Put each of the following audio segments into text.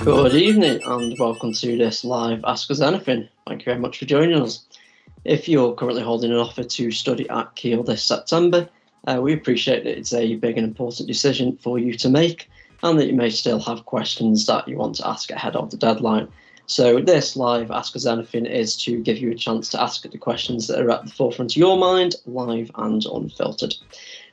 Good evening and welcome to this live Ask Us Anything. Thank you very much for joining us. If you're currently holding an offer to study at Keele this September, we appreciate that it's a big and important decision for you to make and that you may still have questions that you want to ask ahead of the deadline. So this live Ask Us Anything is to give you a chance to ask the questions that are at the forefront of your mind, live and unfiltered.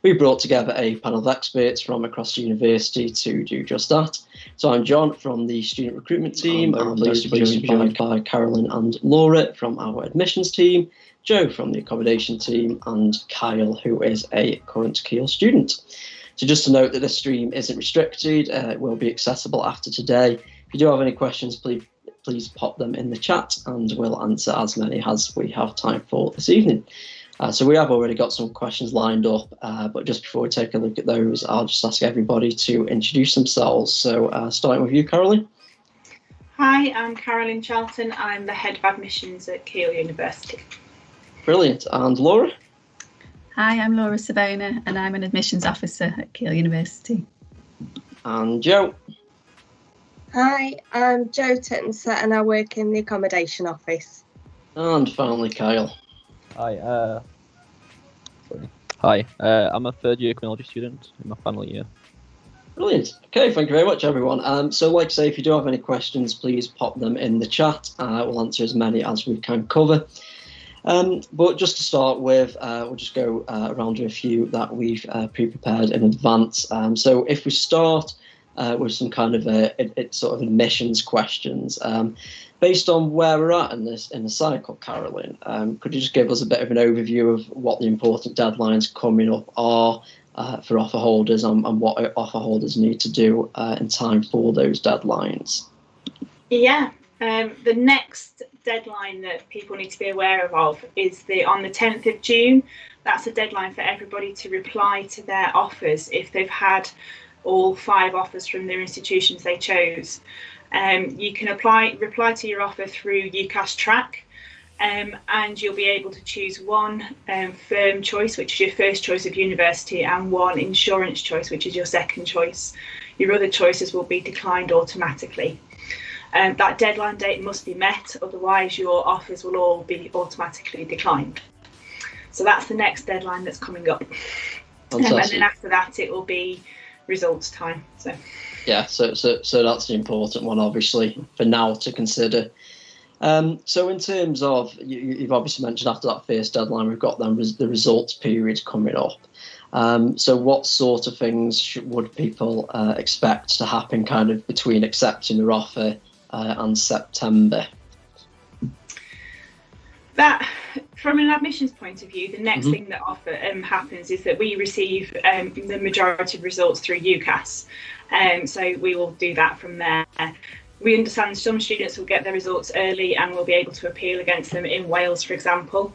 We brought together a panel of experts from across the university to do just that. So I'm John from the student recruitment team. I'm pleased to be joined by Carolyn and Laura from our admissions team, Joe from the accommodation team, and Kyle, who is a current Keele student. So just to note that this stream isn't restricted, it will be accessible after today. If you do have any questions, please pop them in the chat and we'll answer as many as we have time for this evening. So we have already got some questions lined up, but just before we take a look at those, I'll just ask everybody to introduce themselves. So starting with you, Carolyn. Hi, I'm Carolyn Charlton. I'm the Head of Admissions at Keele University. Brilliant. And Laura? Hi, I'm Laura Savona and I'm an Admissions Officer at Keele University. And Joe? Hi, I'm Jo Tittenser and I work in the accommodation office. And finally, Kyle. Hi, I'm a third year criminology student in my final year. Brilliant. Okay, thank you very much, everyone. So like I say, if you do have any questions, please pop them in the chat. We'll answer as many as we can cover. But just to start with, we'll just go around with a few that we've pre-prepared in advance. So if we start with some kind of sort of admissions questions, based on where we're at in the cycle, Carolyn, could you just give us a bit of an overview of what the important deadlines coming up are for offer holders and what offer holders need to do in time for those deadlines? Yeah, the next deadline that people need to be aware of is on the 10th of June. That's a deadline for everybody to reply to their offers if they've had all 5 offers from their institutions they chose. You can reply to your offer through UCAS Track, and you'll be able to choose one firm choice, which is your first choice of university, and one insurance choice, which is your second choice. Your other choices will be declined automatically. That deadline date must be met, otherwise your offers will all be automatically declined. So that's the next deadline that's coming up. And then after that it will be results time. So that's the important one, obviously, for now to consider. So in terms of, you've obviously mentioned after that first deadline, we've got then the results period coming up. So what sort of things would people expect to happen kind of between accepting their offer and September? That, from an admissions point of view, the next thing that happens is that we receive the majority of results through UCAS. So we will do that from there. We understand some students will get their results early and will be able to appeal against them in Wales, for example.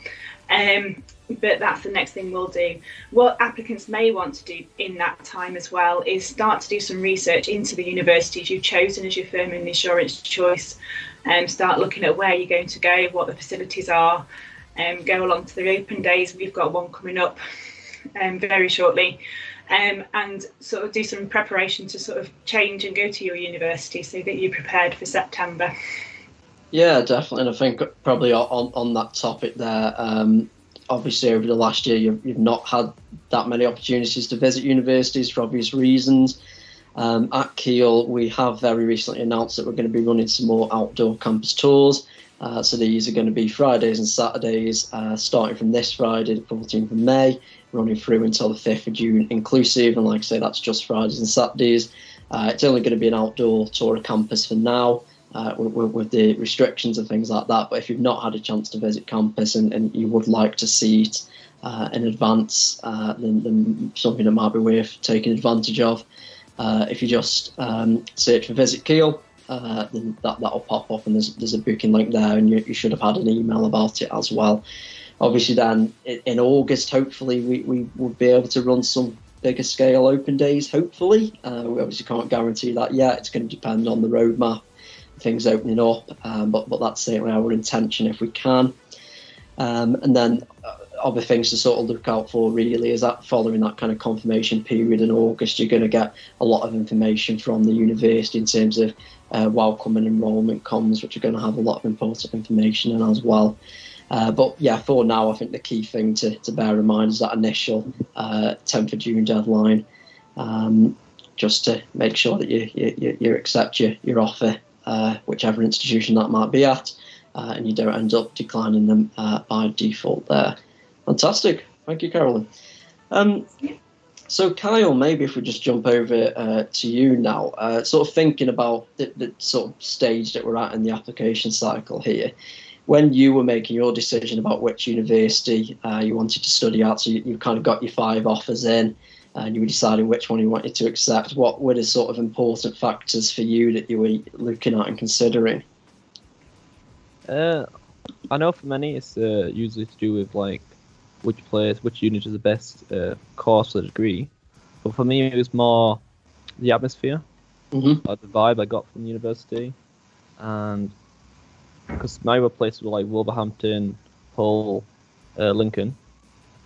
But that's the next thing we'll do. What applicants may want to do in that time as well is start to do some research into the universities you've chosen as your firm and insurance choice. Start looking at where you're going to go, what the facilities are, go along to the open days. We've got one coming up very shortly, and sort of do some preparation to sort of change and go to your university so that you're prepared for September. Yeah, definitely. And I think probably on that topic there, obviously over the last year you've not had that many opportunities to visit universities for obvious reasons. At Keele, we have very recently announced that we're going to be running some more outdoor campus tours. So these are going to be Fridays and Saturdays, starting from this Friday, the 14th of May, running through until the 5th of June inclusive. And like I say, that's just Fridays and Saturdays. It's only going to be an outdoor tour of campus for now, with the restrictions and things like that. But if you've not had a chance to visit campus and you would like to see it in advance, then something that might be worth taking advantage of. If you just search for Visit Keele, then that'll pop up and there's a booking link there, and you should have had an email about it as well. Obviously then in August, hopefully we will be able to run some bigger scale open days, hopefully. We obviously can't guarantee that yet. It's going to depend on the roadmap, things opening up, but that's certainly our intention if we can. And then other things to sort of look out for really is that following that kind of confirmation period in August, you're going to get a lot of information from the university in terms of welcome and enrolment comms, which are going to have a lot of important information in as well. But yeah, for now, I think the key thing to bear in mind is that initial 10th of June deadline, just to make sure that you accept your offer, whichever institution that might be at, and you don't end up declining them by default there. Fantastic. Thank you, Carolyn. So Kyle, maybe if we just jump over to you now, sort of thinking about the sort of stage that we're at in the application cycle here. When you were making your decision about which university you wanted to study at, so you kind of got your 5 offers in, and you were deciding which one you wanted to accept, what were the sort of important factors for you that you were looking at and considering? I know for many it's usually to do with like which unit is the best course or degree, but for me it was more the atmosphere, the vibe I got from the university, and because my other places were like Wolverhampton, Hull, Lincoln,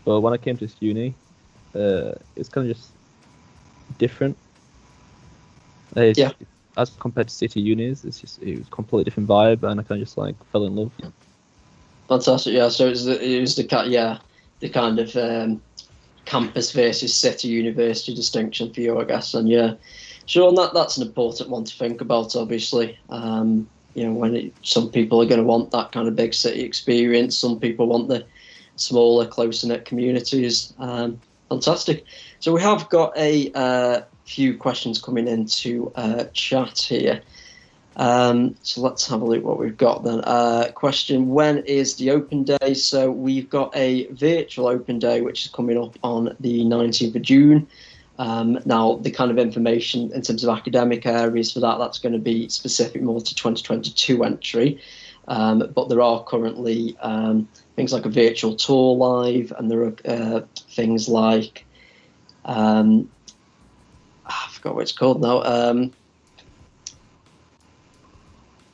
but when I came to this uni, it's kind of just different. As compared to city unis, it was a completely different vibe, and I kind of just like fell in love. Fantastic, yeah. So it was the kind of campus versus city university distinction for you, I guess. And yeah, sure, and that's an important one to think about, obviously. When some people are going to want that kind of big city experience, some people want the smaller, closer-knit communities. Fantastic. So we have got a few questions coming into chat here. So let's have a look what we've got then. Question, when is the open day? So we've got a virtual open day, which is coming up on the 19th of June. Now, the kind of information in terms of academic areas for that's going to be specific more to 2022 entry. But there are currently things like a virtual tour live, and there are things like, I forgot what it's called now.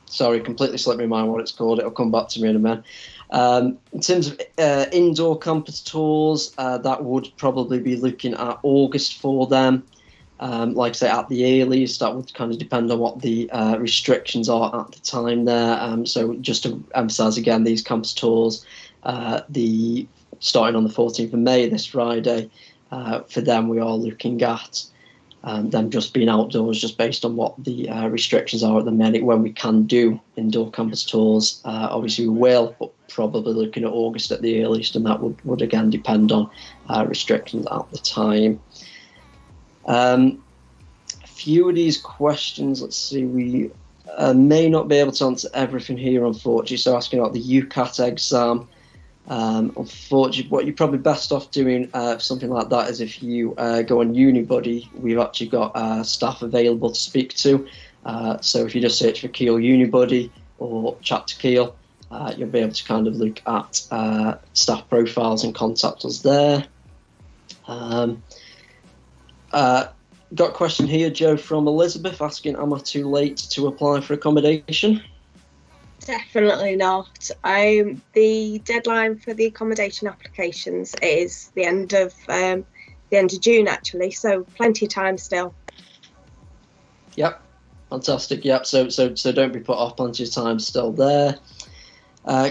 Sorry, completely slipped my mind what it's called. It'll come back to me in a minute. In terms of indoor campus tours, that would probably be looking at August for them. Like I say, at the earliest, that would kind of depend on what the restrictions are at the time there. So just to emphasise again, these campus tours, starting on the 14th of May, this Friday, for them we are looking at them just being outdoors, just based on what the restrictions are at the minute. When we can do indoor campus tours, obviously we will, but probably looking at August at the earliest, and that would again depend on restrictions at the time. A few of these questions, let's see, we may not be able to answer everything here, unfortunately. So asking about the UCAS exam. Unfortunately, what you're probably best off doing for something like that is if you go on Unibuddy, we've actually got staff available to speak to. So if you just search for Keele Unibuddy or chat to Keele, you'll be able to kind of look at staff profiles and contact us there. Got a question here, Joe, from Elizabeth, asking, am I too late to apply for accommodation? Definitely not. The deadline for the accommodation applications is the end of June, actually. So plenty of time still. Yep, fantastic. Yep. So don't be put off. Plenty of time still there.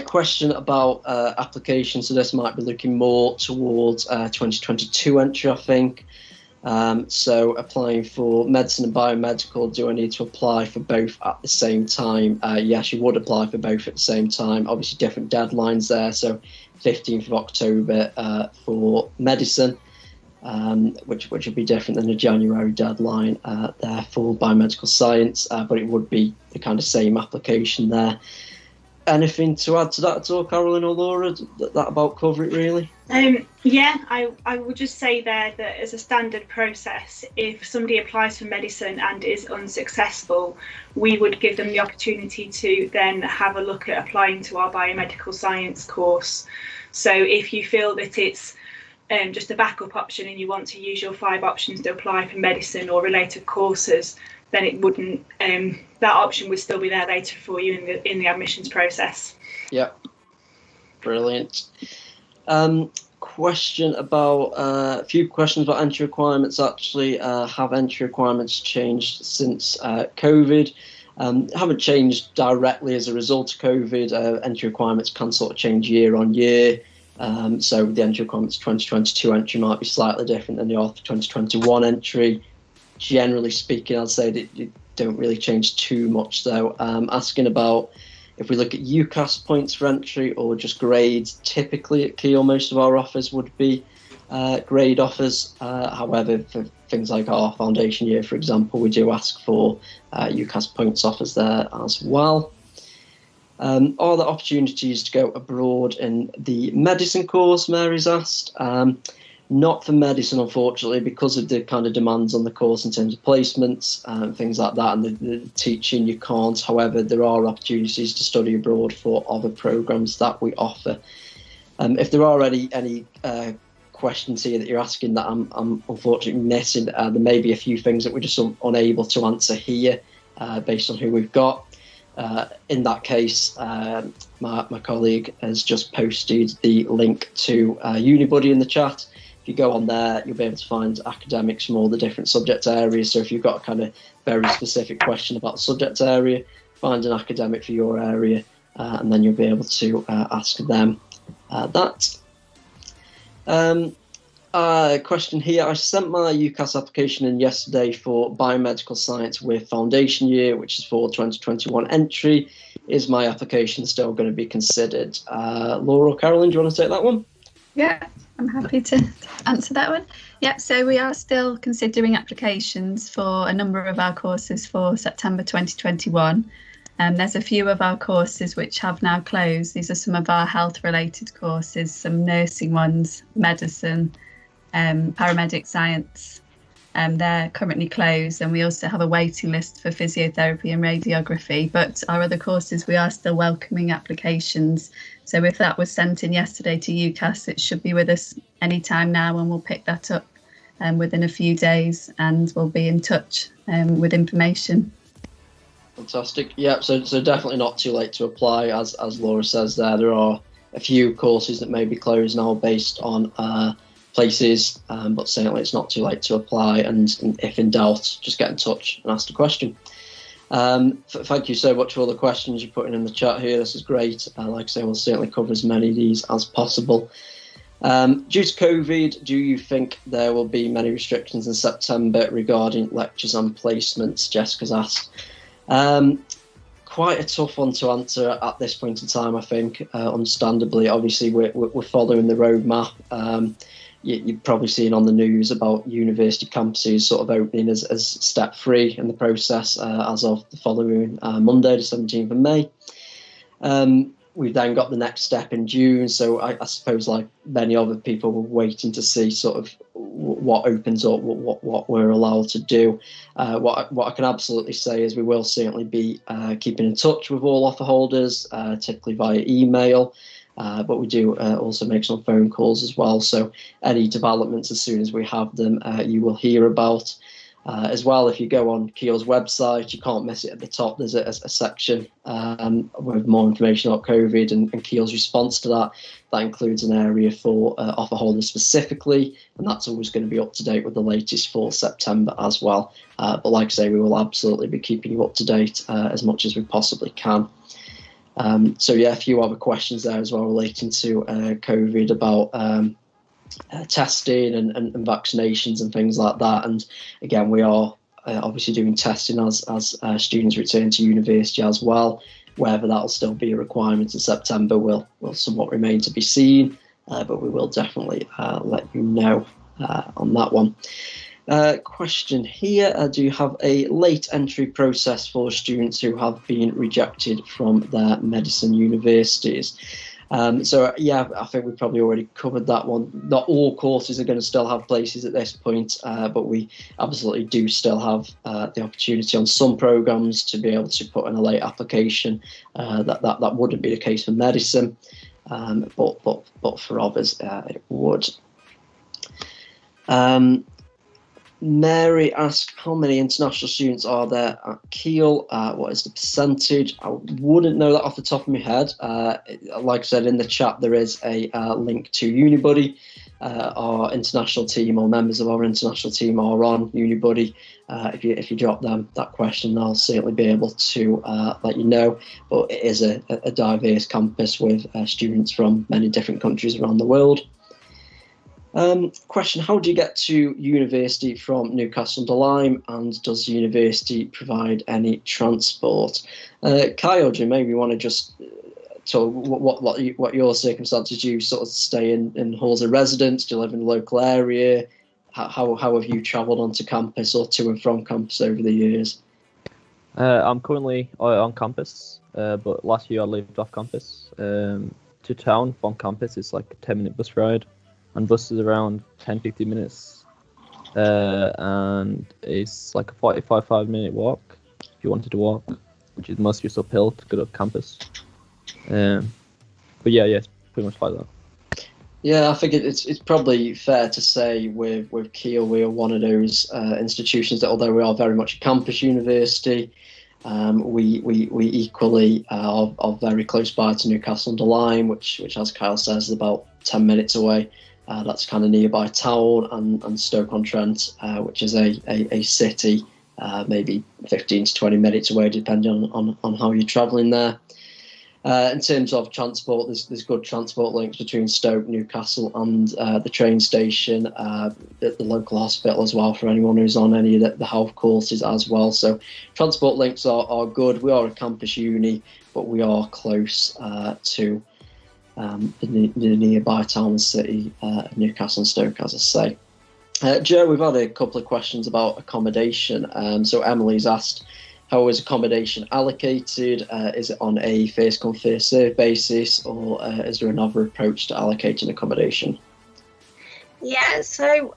Question about applications. So this might be looking more towards 2022 entry, I think. So applying for medicine and biomedical, do I need to apply for both at the same time? Yes, you would apply for both at the same time. Obviously different deadlines there. So 15th of October for medicine, which would be different than the January deadline there for biomedical science, but it would be the kind of same application there. Anything to add to that at all, Carolyn or Laura? That about cover it, really? I would just say there that as a standard process, if somebody applies for medicine and is unsuccessful, we would give them the opportunity to then have a look at applying to our biomedical science course. So if you feel that it's just a backup option and you want to use your 5 options to apply for medicine or related courses, then it wouldn't. That option would still be there later for you in the admissions process. Yep, brilliant. Question about a few questions about entry requirements. Actually, have entry requirements changed since COVID? Haven't changed directly as a result of COVID. Entry requirements can sort of change year on year. So the entry requirements 2022 entry might be slightly different than the Arthur 2021 entry. Generally speaking, I'd say that you don't really change too much though. Asking about if we look at UCAS points for entry or just grades, typically at Keele most of our offers would be grade offers. However, for things like our foundation year, for example, we do ask for UCAS points offers there as well. Are there opportunities to go abroad in the medicine course, Mary's asked? Not for medicine, unfortunately, because of the kind of demands on the course in terms of placements and things like that, and the teaching you can't. However, there are opportunities to study abroad for other programs that we offer. If there are any questions here that you're asking that I'm unfortunately missing, there may be a few things that we're just unable to answer here based on who we've got. In that case, my colleague has just posted the link to Unibuddy in the chat. If you go on there, you'll be able to find academics from all the different subject areas. So if you've got a kind of very specific question about the subject area, find an academic for your area, and then you'll be able to ask them that. Question here. I sent my UCAS application in yesterday for biomedical science with foundation year, which is for 2021 entry. Is my application still going to be considered? Laura or Carolyn, do you want to take that one? Yeah, I'm happy to answer that one. Yeah, so we are still considering applications for a number of our courses for September 2021. There's a few of our courses which have now closed. These are some of our health-related courses, some nursing ones, medicine, paramedic science. They're currently closed, and we also have a waiting list for physiotherapy and radiography. But our other courses, we are still welcoming applications. So if that was sent in yesterday to UCAS, it should be with us anytime now, and we'll pick that up within a few days, and we'll be in touch with information. Fantastic. Yeah, so definitely not too late to apply. As Laura says there are a few courses that may be closed now based on places, but certainly it's not too late to apply, and if in doubt, just get in touch and ask a question. Thank you so much for all the questions you're putting in the chat here. This is great. Like I say, we'll certainly cover as many of these as possible. Due to COVID, do you think there will be many restrictions in September regarding lectures and placements? Jessica's asked. Quite a tough one to answer at this point in time, I think, understandably. Obviously, we're following the roadmap. You've probably seen on the news about university campuses sort of opening as step 3 in the process as of the following Monday, the 17th of May. We've then got the next step in June, so I suppose like many other people were waiting to see sort of what opens up, what we're allowed to do. What I can absolutely say is we will certainly be keeping in touch with all offer holders, typically via email. But we do also make some phone calls as well. So any developments, as soon as we have them, you will hear about. As well, if you go on Keele's website, you can't miss it at the top. There's a section with more information about COVID and Keele's response to that. That includes an area for offer holders specifically, and that's always going to be up to date with the latest for September as well. But like I say, we will absolutely be keeping you up to date as much as we possibly can. So yeah, a few other questions there as well relating to COVID about testing and vaccinations and things like that. And again, we are obviously doing testing as students return to university as well. Whether that'll still be a requirement in September will somewhat remain to be seen, but we will definitely let you know on that one. Question here, do you have a late entry process for students who have been rejected from their medicine universities? So yeah, I think we've probably already covered that one. Not all courses are going to still have places at this point, but we absolutely do still have the opportunity on some programs to be able to put in a late application. That wouldn't be the case for medicine, but for others it would. Mary asked, how many international students are there at Keele? What is the percentage? I wouldn't know that off the top of my head. Like I said, in the chat, there is a link to Unibuddy. Our international team, or members of our international team, are on Unibuddy. If you drop them that question, they'll certainly be able to let you know. But it is a diverse campus with students from many different countries around the world. Question, how do you get to university from Newcastle-under-Lyme, and does the university provide any transport? Kyle, do you maybe want to just talk what your circumstances? Do you sort of stay in halls of residence? Do you live in the local area? How have you travelled onto campus or to and from campus over the years? I'm currently on campus, but last year I lived off campus. To town from campus, it's like a 10-minute bus ride. And bus is around 10-15 minutes, and it's like a 45-minute walk if you wanted to walk, which is mostly just uphill to go to campus. But yeah, it's pretty much like that. Yeah, I think it's probably fair to say with Keele, we are one of those institutions that, although we are very much a campus university, we equally are very close by to Newcastle-under-Lyme, which, as Kyle says, is about 10 minutes away. That's kind of nearby town, and Stoke-on-Trent, which is a city, maybe 15 to 20 minutes away, depending on how you're travelling there. In terms of transport, there's good transport links between Stoke, Newcastle, and the train station, the local hospital as well, for anyone who's on any of the health courses as well. So transport links are good. We are a campus uni, but we are close to the nearby town and city of Newcastle and Stoke, as I say. Joe, we've had a couple of questions about accommodation. So Emily's asked, how is accommodation allocated? Is it on a first come first served basis, or is there another approach to allocating accommodation? Yeah, so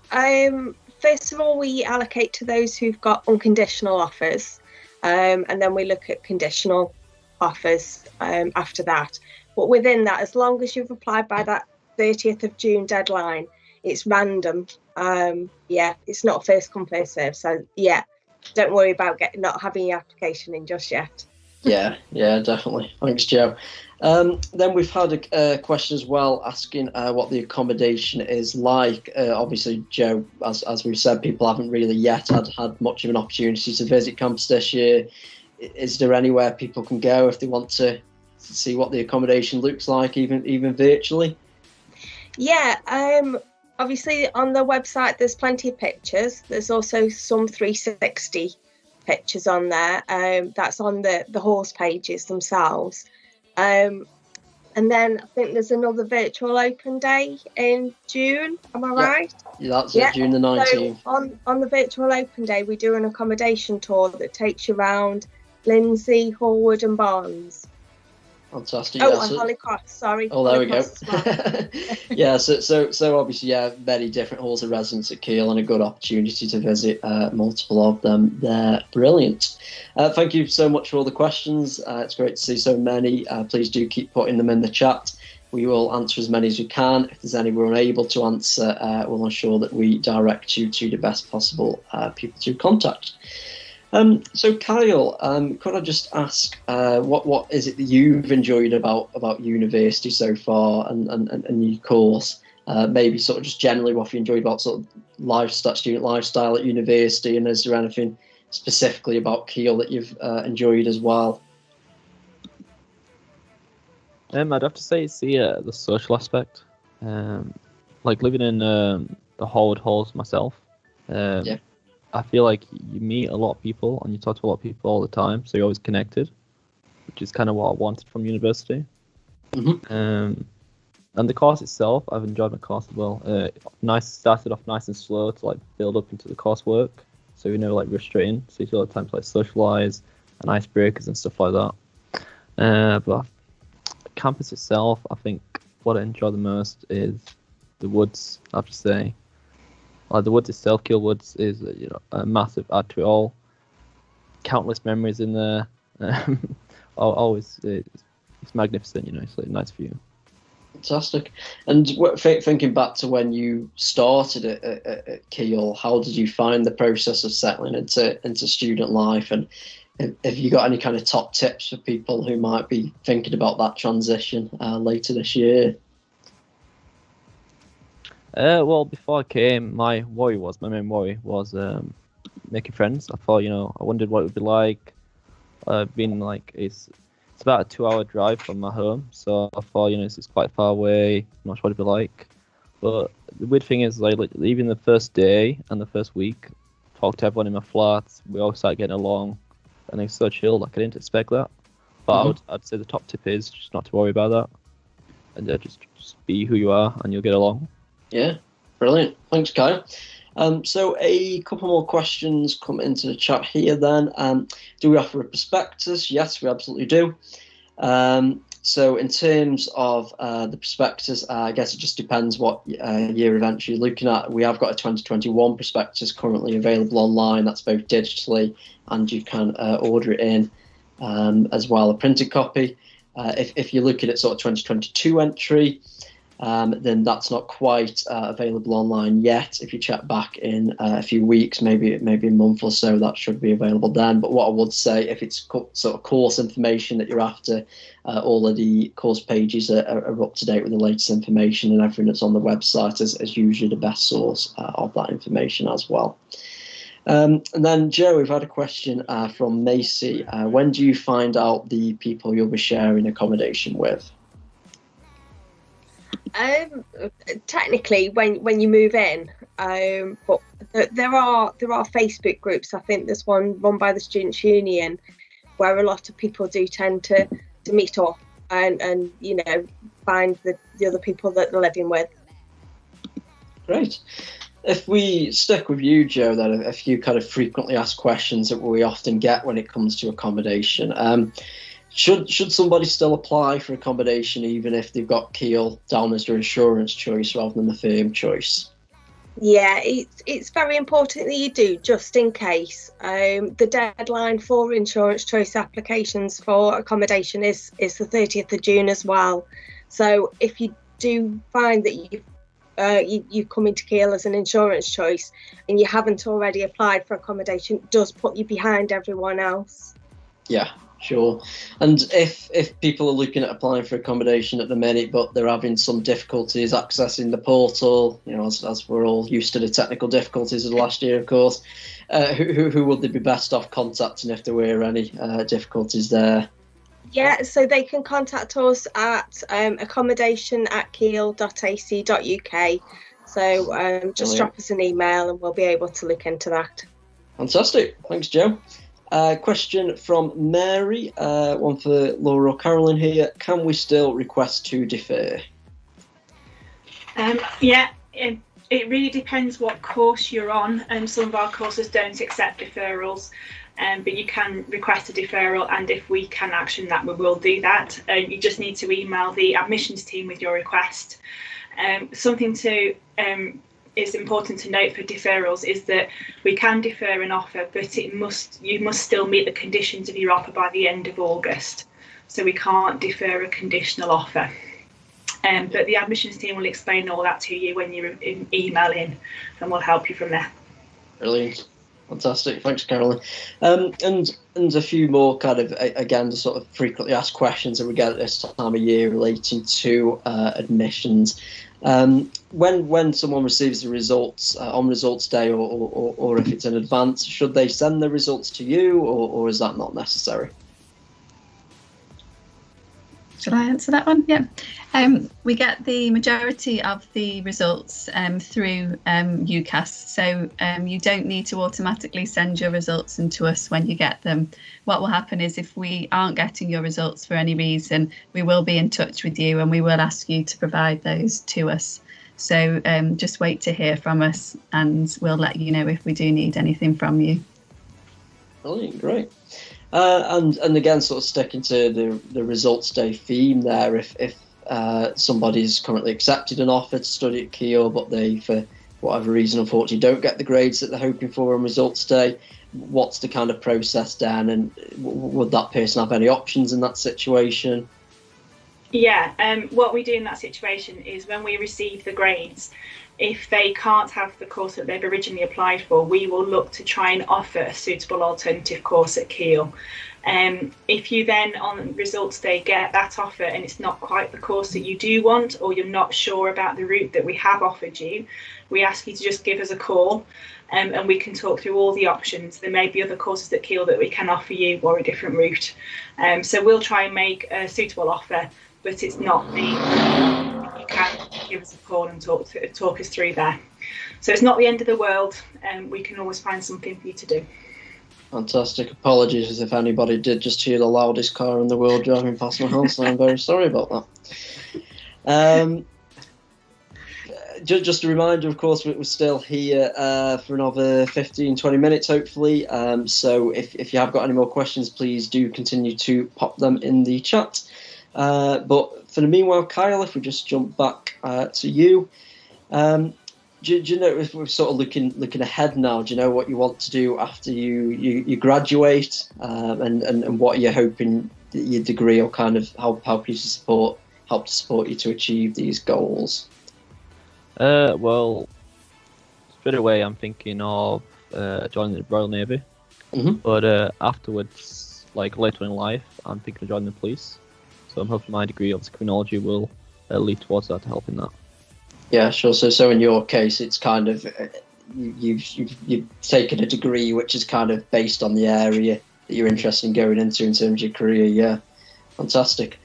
first of all, we allocate to those who've got unconditional offers, and then we look at conditional offers after that. But within that, as long as you've applied by that 30th of June deadline, it's random. It's not first come first served. So yeah, don't worry about not having your application in just yet. Yeah, definitely. Thanks, Joe. Then we've had a question as well asking what the accommodation is like. Obviously, Joe, as we've said, people haven't really yet had much of an opportunity to visit campus this year. Is there anywhere people can go if they want to see what the accommodation looks like, even virtually? Yeah, obviously on the website there's plenty of pictures. There's also some 360 pictures on there. That's on the halls pages themselves. And then I think there's another virtual open day in June. Am I right? Yeah, that's it, June the 19th. So on the virtual open day, we do an accommodation tour that takes you around Lindsay, Hallwood and Barnes. Fantastic. And Holy Cross, sorry. Oh, there we go. Well. Yeah, so obviously, many different halls of residence at Keele, and a good opportunity to visit multiple of them. They're brilliant. Thank you so much for all the questions. It's great to see so many. Please do keep putting them in the chat. We will answer as many as we can. If there's any we're unable to answer, we'll ensure that we direct you to the best possible people to contact. So Kyle, could I just ask what is it that you've enjoyed about university so far and your course? Maybe sort of just generally what you enjoyed about sort of student lifestyle at university, and is there anything specifically about Keele that you've enjoyed as well? I'd have to say it's the social aspect. Like living in the Hallwood halls myself. I feel like you meet a lot of people and you talk to a lot of people all the time, so you're always connected, which is kind of what I wanted from university. Mm-hmm. And the course itself, I've enjoyed my course as well. Started off nice and slow to like build up into the coursework, so you never like rush straight in. So you feel like time to like socialise and icebreakers and stuff like that. But the campus itself, I think what I enjoy the most is the woods. I have to say. The woods itself, Keele Woods, is a massive add to it all. Countless memories in there. Always, it's magnificent. It's like a nice view. Fantastic. And thinking back to when you started at Keele, how did you find the process of settling into student life? And have you got any kind of top tips for people who might be thinking about that transition later this year? Well, before I came, my main worry was making friends. I thought, I wondered what it would be like. It's about a 2-hour drive from my home, so I thought, it's quite far away. I'm not sure what it'd be like. But the weird thing is, like even the first day and the first week, talked to everyone in my flat. We all started getting along, and it's so chill. Like I didn't expect that. But I'd say the top tip is just not to worry about that, and just be who you are, and you'll get along. Yeah, brilliant. Thanks, Kyle. So a couple more questions come into the chat here then. Do we offer a prospectus? Yes, we absolutely do. So in terms of the prospectus, I guess it just depends what year event you're looking at. We have got a 2021 prospectus currently available online. That's both digitally and you can order it in as well, a printed copy. If you're looking at sort of 2022 entry, then that's not quite available online yet. If you check back in a few weeks, maybe a month or so, that should be available then. But what I would say, if it's sort of course information that you're after, all of the course pages are up to date with the latest information, and everything that's on the website is usually the best source of that information as well. And then, Joe, we've had a question from Macy. When do you find out the people you'll be sharing accommodation with? Technically when you move in, but there are Facebook groups. I think there's one run by the Students' Union where a lot of people do tend to meet up and find the other people that they're living with. Great. If we stick with you, Joe, then a few kind of frequently asked questions that we often get when it comes to accommodation. Should somebody still apply for accommodation even if they've got Keele down as their insurance choice rather than the firm choice? Yeah, it's very important that you do, just in case. The deadline for insurance choice applications for accommodation is the 30th of June as well. So if you do find that you come into Keele as an insurance choice and you haven't already applied for accommodation, it does put you behind everyone else. Yeah. Sure. And if people are looking at applying for accommodation at the minute, but they're having some difficulties accessing the portal, as we're all used to the technical difficulties of the last year, of course, who would they be best off contacting if there were any difficulties there? Yeah, so they can contact us at accommodation@keele.ac.uk. So just drop us an email and we'll be able to look into that. Fantastic. Thanks, Joe. Question from Mary, one for Laura or Carolyn here. Can we still request to defer? Yeah, it really depends what course you're on. Some of our courses don't accept deferrals, but you can request a deferral, and if we can action that, we will do that. You just need to email the admissions team with your request. Something is important to note for deferrals is that we can defer an offer, but you must still meet the conditions of your offer by the end of August. So we can't defer a conditional offer. But the admissions team will explain all that to you when you email in, and we'll help you from there. Brilliant. Fantastic. Thanks, Carolyn. And a few more kind of, again, the sort of frequently asked questions that we get at this time of year relating to admissions. When someone receives the results on results day or if it's in advance, should they send the results to you or is that not necessary? Shall I answer that one? Yeah. We get the majority of the results through UCAS, so you don't need to automatically send your results in to us when you get them. What will happen is if we aren't getting your results for any reason, we will be in touch with you and we will ask you to provide those to us. So just wait to hear from us and we'll let you know if we do need anything from you. Brilliant, great. And again, sort of sticking to the results day theme there, if somebody's currently accepted an offer to study at Keele, but they, for whatever reason, unfortunately don't get the grades that they're hoping for on results day, what's the kind of process then, and would that person have any options in that situation? Yeah, what we do in that situation is when we receive the grades, if they can't have the course that they've originally applied for, we will look to try and offer a suitable alternative course at Keele. If you then on results day get that offer and it's not quite the course that you do want, or you're not sure about the route that we have offered you, we ask you to just give us a call, and we can talk through all the options. There may be other courses at Keele that we can offer you, or a different route. So we'll try and make a suitable offer, but it's not the, you can give us a call and talk us through there. So it's not the end of the world, and we can always find something for you to do. Fantastic. Apologies if anybody did just hear the loudest car in the world driving past my house. I'm very sorry about that. Just a reminder, of course, we're still here for another 15-20 minutes, hopefully. So if you have got any more questions, please do continue to pop them in the chat. But for the meanwhile, Kyle, if we just jump back to you, do you know, if we're sort of looking ahead now, do you know what you want to do after you graduate, and what you're hoping that your degree will kind of help you to support you to achieve these goals? Well, straight away I'm thinking of joining the Royal Navy, but afterwards, like later in life, I'm thinking of joining the police. So I'm hoping my degree of criminology will lead towards that, to help in that. Yeah, sure. So in your case, it's kind of you've taken a degree which is kind of based on the area that you're interested in going into in terms of your career. Yeah, fantastic.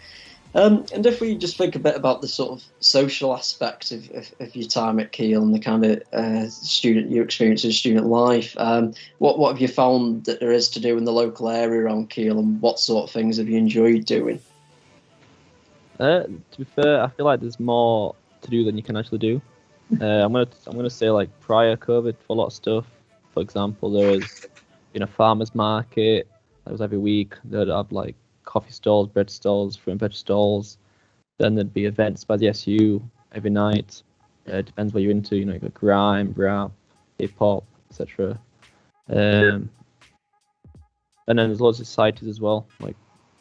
And if we just think a bit about the sort of social aspect of your time at Keele and the kind of your experience in student life, what have you found that there is to do in the local area around Keele, and what sort of things have you enjoyed doing? To be fair, I feel like there's more to do than you can actually do. I'm gonna say, like, prior COVID, for a lot of stuff. For example, there was a farmers market that was every week. They'd have like coffee stalls, bread stalls, fruit and veg stalls. Then there'd be events by the SU every night. It depends what you're into. You got grime, rap, hip hop, etc. And then there's loads of societies as well, like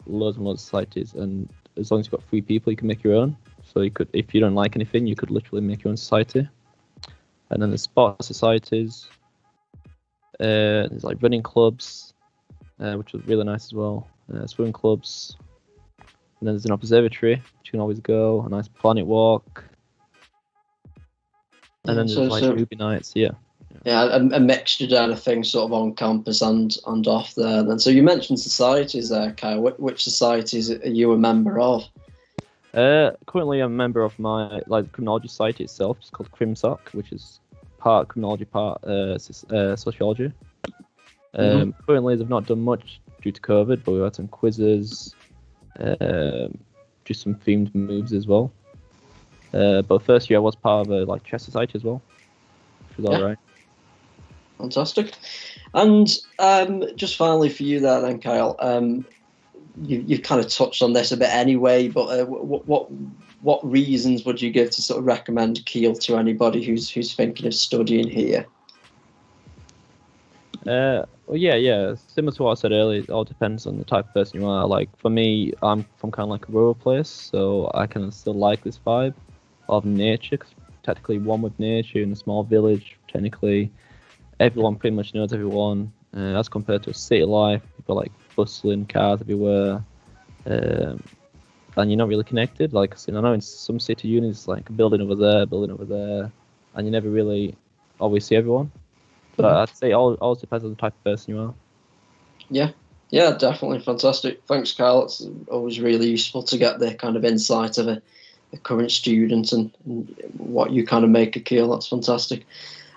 loads and loads of societies. And as long as you've got 3 people, you can make your own. So you could, if you don't like anything, you could literally make your own society. And then there's sports societies. There's like running clubs, which was really nice as well. Swimming clubs. And then there's an observatory, which you can always go. A nice planet walk. And then there's movie nights. Yeah, a mixture kind of thing, sort of on campus and off there. Then, so you mentioned societies there, Kyle. Which societies are you a member of? Currently, I'm a member of my criminology society itself. It's called CrimSoc, which is part criminology, part sociology. Currently, they've not done much due to COVID, but we had some quizzes, just some themed moves as well. But first year I was part of a chess society as well, which was alright. Fantastic. And just finally for you there then, Kyle, you've kind of touched on this a bit anyway, but what reasons would you give to sort of recommend Keele to anybody who's thinking of studying here? Well, yeah. Similar to what I said earlier, it all depends on the type of person you are. Like, for me, I'm from kind of like a rural place, so I can still like this vibe of nature, 'cause technically one with nature in a small village. Technically, everyone pretty much knows everyone, as compared to a city life. People like bustling, cars everywhere, and you're not really connected. Like, I know in some city units, like a building over there, and you never really always see everyone. But I'd say all depends on the type of person you are. Yeah, definitely. Fantastic. Thanks, Kyle. It's always really useful to get the kind of insight of a current student and what you kind of make of Keele. That's fantastic.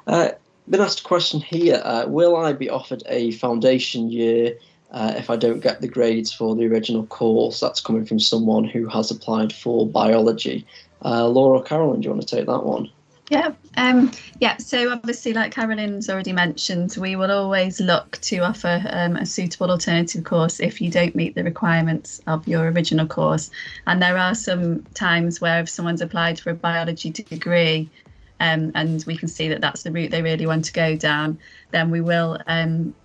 Been asked a question here. Will I be offered a foundation year if I don't get the grades for the original course? That's coming from someone who has applied for biology. Laura or Carolyn, do you want to take that one? Yeah, so obviously, like Carolyn's already mentioned, we will always look to offer a suitable alternative course if you don't meet the requirements of your original course. And there are some times where if someone's applied for a biology degree and we can see that that's the route they really want to go down, then we will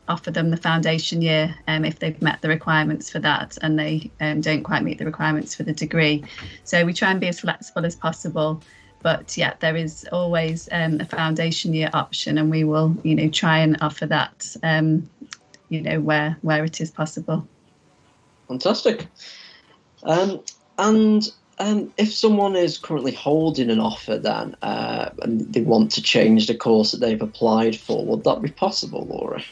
offer them the foundation year if they've met the requirements for that and they don't quite meet the requirements for the degree. So we try and be as flexible as possible. But yeah, there is always a foundation year option, and we will, try and offer that, where it is possible. Fantastic. And if someone is currently holding an offer then and they want to change the course that they've applied for, would that be possible, Laura?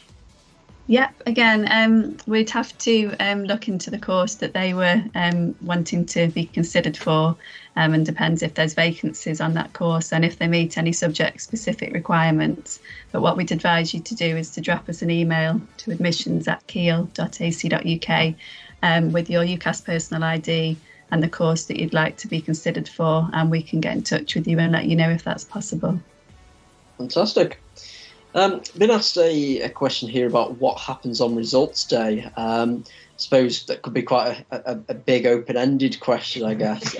Yep, again, we'd have to look into the course that they were wanting to be considered for, and depends if there's vacancies on that course and if they meet any subject-specific requirements. But what we'd advise you to do is to drop us an email to admissions@keele.ac.uk with your UCAS personal ID and the course that you'd like to be considered for, and we can get in touch with you and let you know if that's possible. Fantastic. Been asked a question here about what happens on results day. I suppose that could be quite a big open-ended question, I guess.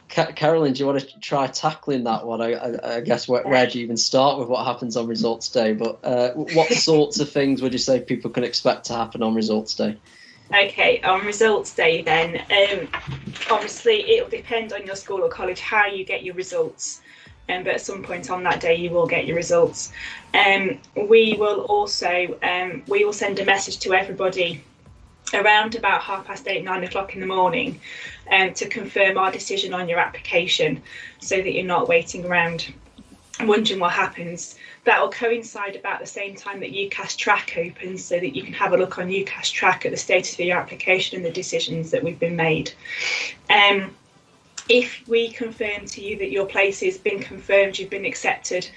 Carolyn, do you want to try tackling that one? I guess where do you even start with what happens on results day? But what sorts of things would you say people can expect to happen on results day? Okay, on results day then, obviously it will depend on your school or college how you get your results. But at some point on that day you will get your results. We will also we will send a message to everybody around about 8:30, 9 o'clock in the morning to confirm our decision on your application, so that you're not waiting around wondering what happens. That will coincide about the same time that UCAS Track opens, so that you can have a look on UCAS Track at the status of your application and the decisions that we've been made. If we confirm to you that your place has been confirmed, you've been accepted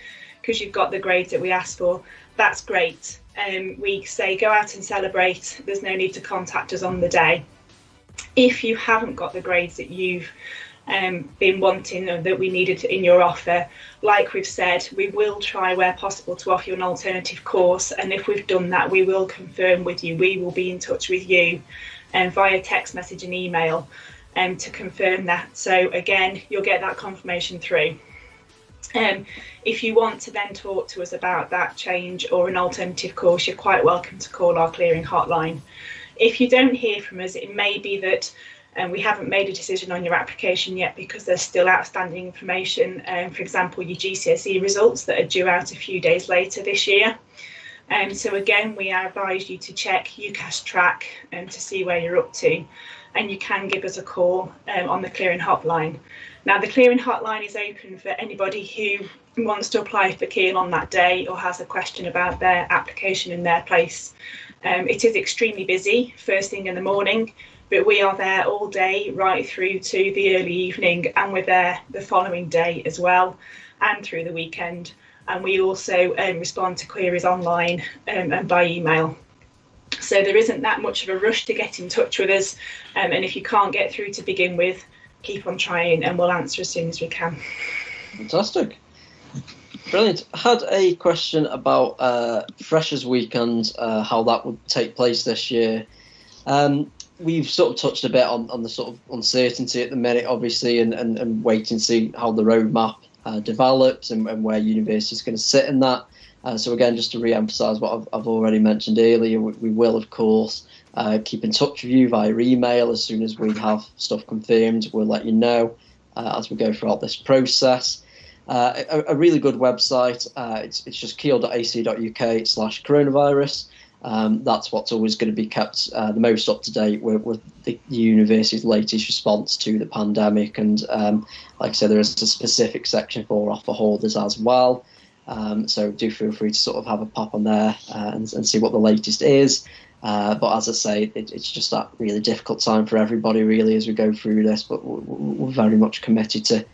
because you've got the grades that we asked for, that's great. We say go out and celebrate. There's no need to contact us on the day. If you haven't got the grades that you've been wanting or that we needed in your offer, like we've said, we will try where possible to offer you an alternative course, and if we've done that, we will confirm with you. We will be in touch with you via text message and email to confirm that. So again, you'll get that confirmation through. If you want to then talk to us about that change or an alternative course, you're quite welcome to call our clearing hotline. If you don't hear from us, it may be that we haven't made a decision on your application yet because there's still outstanding information, for example your GCSE results that are due out a few days later this year. So again, we advise you to check UCAS Track to see where you're up to, and you can give us a call on the clearing hotline. Now the clearing hotline is open for anybody who wants to apply for Keele on that day or has a question about their application in their place. It is extremely busy first thing in the morning, but we are there all day right through to the early evening, and we're there the following day as well and through the weekend. And we also respond to queries online and by email. So there isn't that much of a rush to get in touch with us, and if you can't get through to begin with, keep on trying and we'll answer as soon as we can. Fantastic. Brilliant. I had a question about Freshers Weekend, how that would take place this year. We've sort of touched a bit on the sort of uncertainty at the minute, obviously, and waiting to see how the roadmap develops and where university is going to sit in that. So again, just to re-emphasise what I've already mentioned earlier, we will, of course, keep in touch with you via email. As soon as we have stuff confirmed, we'll let you know as we go throughout this process. A really good website, it's just keele.ac.uk/coronavirus. That's what's always going to be kept the most up to date with the university's latest response to the pandemic. And like I said, there is a specific section for offer holders as well. So do feel free to sort of have a pop on there and see what the latest is. But as I say, it's just that really difficult time for everybody, really, as we go through this. But we're very much committed to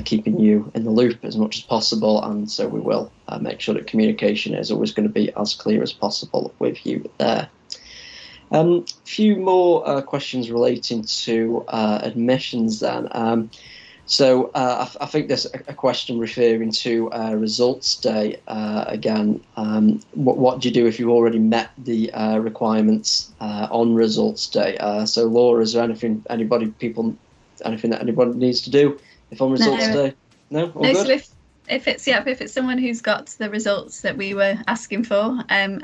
keeping you in the loop as much as possible, and so we will make sure that communication is always going to be as clear as possible with you there. A few more questions relating to admissions then. So I think there's a question referring to results day again. What do you do if you've already met the requirements on results day? So Laura, is there anything that anybody needs to do if on results day? No? All good? So if it's someone who's got the results that we were asking for, and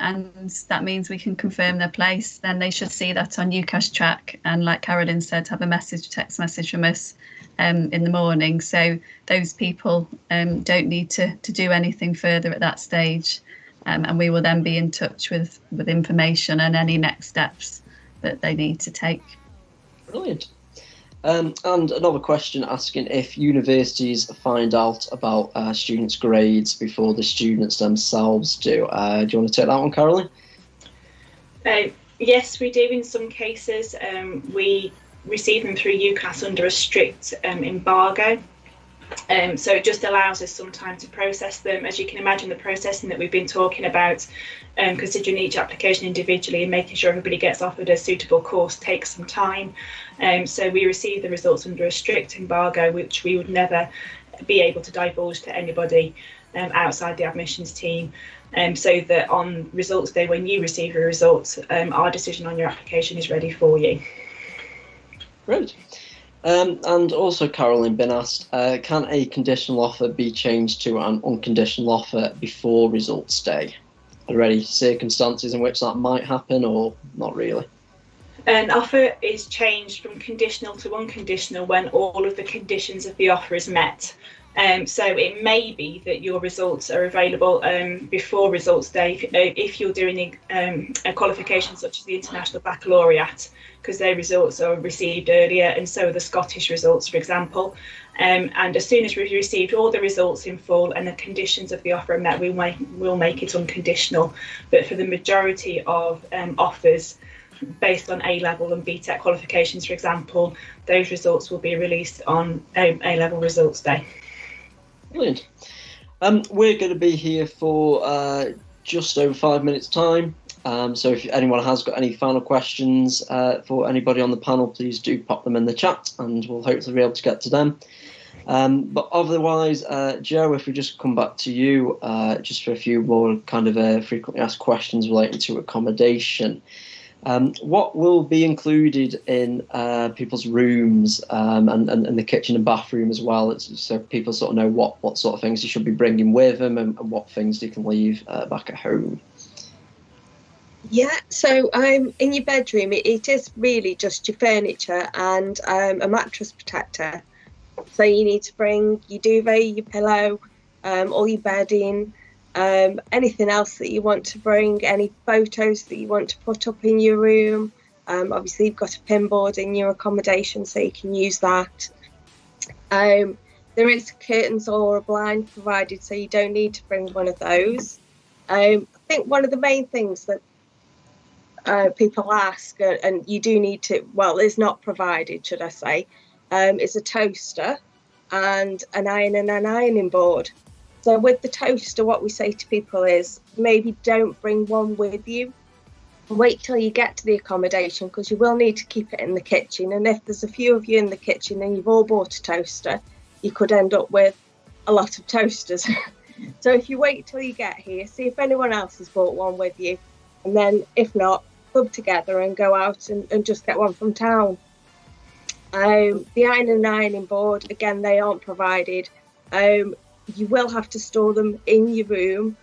that means we can confirm their place, then they should see that on UCAS track, and like Carolyn said, have a text message from us in the morning. So those people don't need to do anything further at that stage, and we will then be in touch with information and any next steps that they need to take. Brilliant. And another question asking if universities find out about students' grades before the students themselves do. Do you want to take that one, Carolyn? Yes, we do in some cases. We receive them through UCAS under a strict embargo. So it just allows us some time to process them. As you can imagine, the processing that we've been talking about, considering each application individually and making sure everybody gets offered a suitable course takes some time. So we receive the results under a strict embargo, which we would never be able to divulge to anybody outside the admissions team. So that on results day, when you receive your results, our decision on your application is ready for you. Great. And also, Carolyn, been asked, can a conditional offer be changed to an unconditional offer before results day? Are there any circumstances in which that might happen, or not really? An offer is changed from conditional to unconditional when all of the conditions of the offer is met. So it may be that your results are available before results day if you're doing a qualification such as the International Baccalaureate, because their results are received earlier, and so are the Scottish results, for example. And as soon as we've received all the results in full and the conditions of the offer are met, we'll make it unconditional. But for the majority of offers based on A-level and BTEC qualifications, for example, those results will be released on A-level results day. Brilliant. We're going to be here for just over 5 minutes' time. So if anyone has got any final questions for anybody on the panel, please do pop them in the chat and we'll hopefully be able to get to them. But otherwise, Joe, if we just come back to you just for a few more kind of frequently asked questions relating to accommodation. What will be included in people's rooms and the kitchen and bathroom as well, so people sort of know what sort of things you should be bringing with them and what things you can leave back at home? Yeah, so in your bedroom, it is really just your furniture and a mattress protector. So you need to bring your duvet, your pillow, all your bedding, anything else that you want to bring, any photos that you want to put up in your room. Obviously, you've got a pin board in your accommodation, so you can use that. There is curtains or a blind provided, so you don't need to bring one of those. I think one of the main things that people ask, and you do need to, well, is not provided, should I say, is a toaster and an iron and an ironing board. So with the toaster, what we say to people is maybe don't bring one with you. Wait till you get to the accommodation, because you will need to keep it in the kitchen. And if there's a few of you in the kitchen and you've all bought a toaster, you could end up with a lot of toasters. So if you wait till you get here, see if anyone else has bought one with you. And then if not, club together and go out and just get one from town. The iron and ironing board, again, they aren't provided. You will have to store them in your room.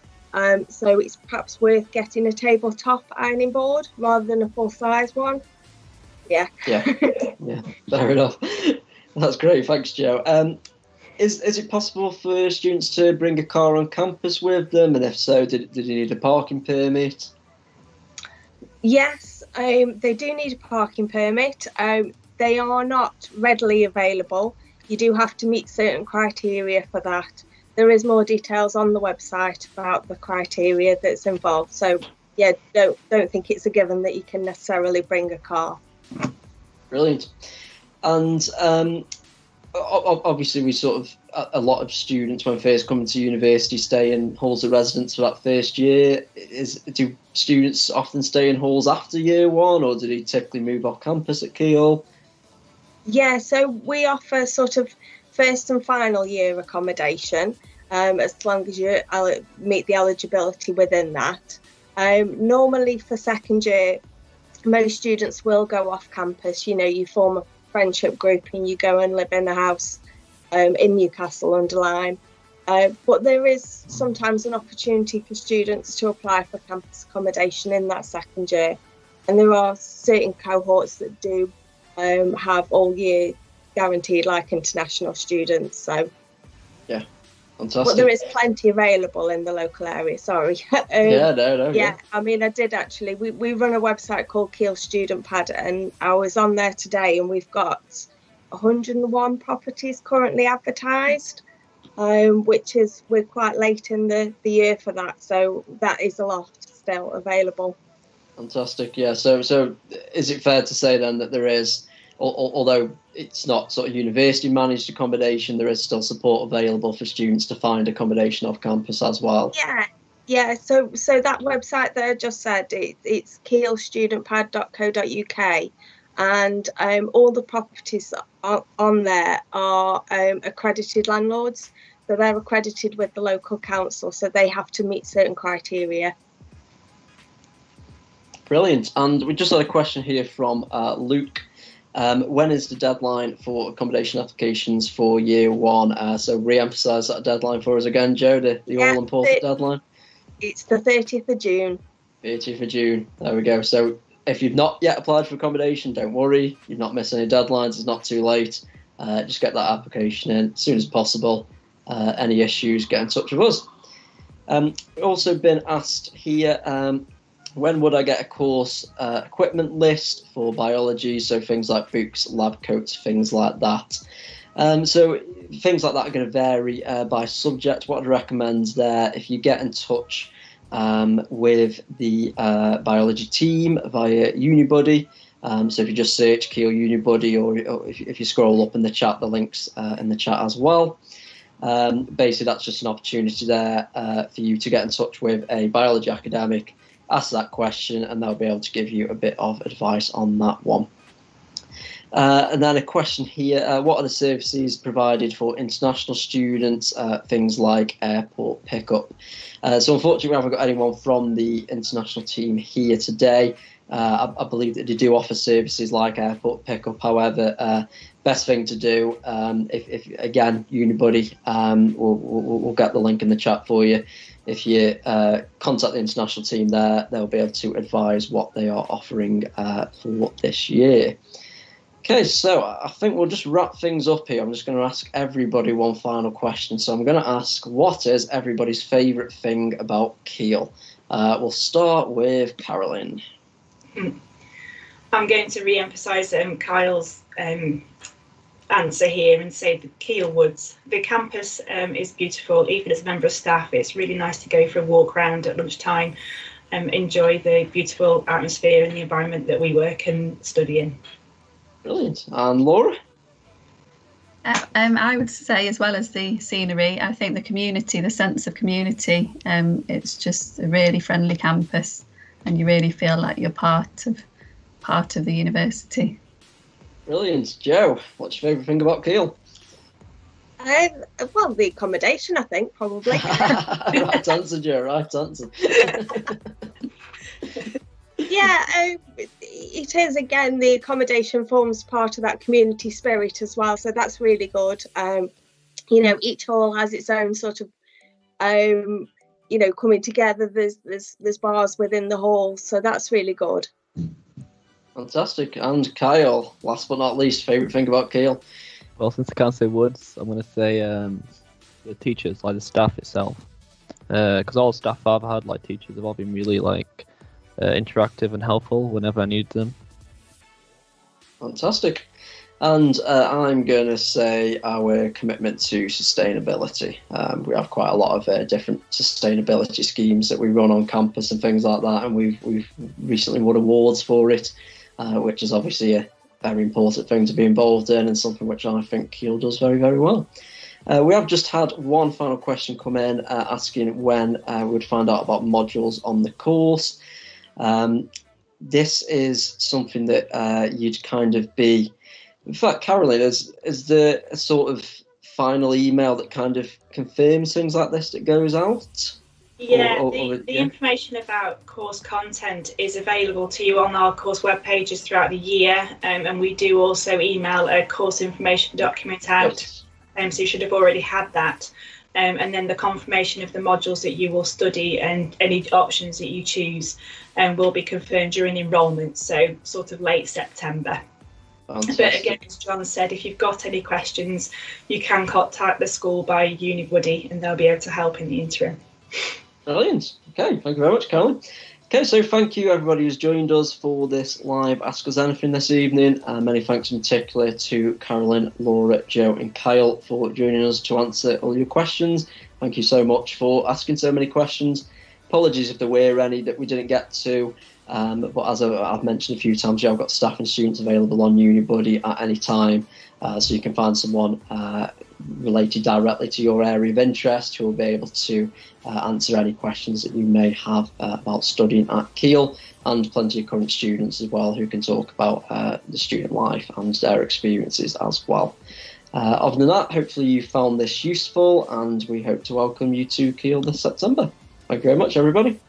So it's perhaps worth getting a tabletop ironing board rather than a full-size one. Yeah. Yeah, fair enough. That's great. Thanks, Joe. Is it possible for students to bring a car on campus with them? And if so, did you need a parking permit? Yes, they do need a parking permit. They are not readily available. You do have to meet certain criteria for that. There is more details on the website about the criteria that's involved. So, yeah, don't think it's a given that you can necessarily bring a car. Brilliant. And obviously, we sort of, a lot of students when first coming to university stay in halls of residence for that first year. Do students often stay in halls after year one, or do they typically move off campus at Keele? Yeah, so we offer sort of first and final year accommodation, as long as you meet the eligibility within that. Normally for second year, most students will go off campus. You know, you form a friendship group and you go and live in a house in Newcastle under Lyme. But there is sometimes an opportunity for students to apply for campus accommodation in that second year. And there are certain cohorts that do have all year guaranteed, like international students. So yeah, fantastic. But there is plenty available in the local area. Sorry. Yeah, I mean, I did actually. We run a website called Keele Student Pad, and I was on there today, and we've got 101 properties currently advertised, which is, we're quite late in the year for that, so that is a lot still available. Fantastic. Yeah. So is it fair to say then that there is, although it's not sort of university managed accommodation, there is still support available for students to find accommodation off campus as well? Yeah. So that website that I just said, it's keelestudentpad.co.uk, and all the properties on there are accredited landlords. So they're accredited with the local council, so they have to meet certain criteria. Brilliant. And we just had a question here from Luke. When is the deadline for accommodation applications for year one? So re-emphasise that deadline for us again, Joe, the all-important deadline. It's the 30th of June. 30th of June. There we go. So if you've not yet applied for accommodation, don't worry. You've not missed any deadlines. It's not too late. Just get that application in as soon as possible. Any issues, get in touch with us. Also been asked here, when would I get a course equipment list for biology? So things like books, lab coats, things like that. So things like that are going to vary by subject. What I'd recommend there, if you get in touch with the biology team via Unibuddy, so if you just search Keele Unibuddy, or if you scroll up in the chat, the link's in the chat as well. Basically, that's just an opportunity there for you to get in touch with a biology academic, ask that question, and they'll be able to give you a bit of advice on that one. And then a question here, what are the services provided for international students, things like airport pickup? So unfortunately, we haven't got anyone from the international team here today. I believe that they do offer services like airport pickup. However, best thing to do, if again, Unibuddy, we'll get the link in the chat for you. If you contact the international team there, they'll be able to advise what they are offering for this year. Okay, so I think we'll just wrap things up here. I'm just going to ask everybody one final question. So I'm going to ask, what is everybody's favourite thing about Keele? We'll start with Carolyn. I'm going to re-emphasise Kyle's answer here and say the Keele Woods. The campus is beautiful. Even as a member of staff, it's really nice to go for a walk around at lunchtime and enjoy the beautiful atmosphere and the environment that we work and study in. Brilliant. And Laura? I would say, as well as the scenery, I think the community, the sense of community, it's just a really friendly campus, and you really feel like you're part of the university. Brilliant. Joe, what's your favourite thing about Keele? Well, the accommodation, I think, probably. Right answer, Joe, right answer. Yeah, it is. Again, the accommodation forms part of that community spirit as well, so that's really good. Each hall has its own sort of, coming together. There's bars within the hall, so that's really good. Fantastic. And Kyle, last but not least, favourite thing about Keele? Well, since I can't say woods, I'm going to say the teachers, like the staff itself. Because all the staff I've had, like teachers, have all been really interactive and helpful whenever I need them. Fantastic. And I'm going to say our commitment to sustainability. We have quite a lot of different sustainability schemes that we run on campus and things like that, and we've recently won awards for it, which is obviously a very important thing to be involved in, and something which I think Keele does very, very well. We have just had one final question come in asking when we would find out about modules on the course. This is something that you'd kind of be... In fact, Caroline, is there a sort of final email that kind of confirms things like this that goes out? Yeah, the information about course content is available to you on our course web pages throughout the year, and we do also email a course information document out, so you should have already had that. and then the confirmation of the modules that you will study and any options that you choose will be confirmed during enrolment, so sort of late September. Fantastic. But again, as John said, if you've got any questions, you can contact the school by UniBuddy and they'll be able to help in the interim. Brilliant. Okay, thank you very much, Carolyn. Okay, so thank you everybody who's joined us for this live Ask Us Anything this evening. Many thanks in particular to Carolyn, Laura, Joe and Kyle for joining us to answer all your questions. Thank you so much for asking so many questions. Apologies if there were any that we didn't get to, but as I've mentioned a few times, I've got staff and students available on UniBuddy at any time, so you can find someone related directly to your area of interest who will be able to answer any questions that you may have about studying at Keele, and plenty of current students as well who can talk about the student life and their experiences as well. Other than that, hopefully you found this useful, and we hope to welcome you to Keele this September. Thank you very much, everybody.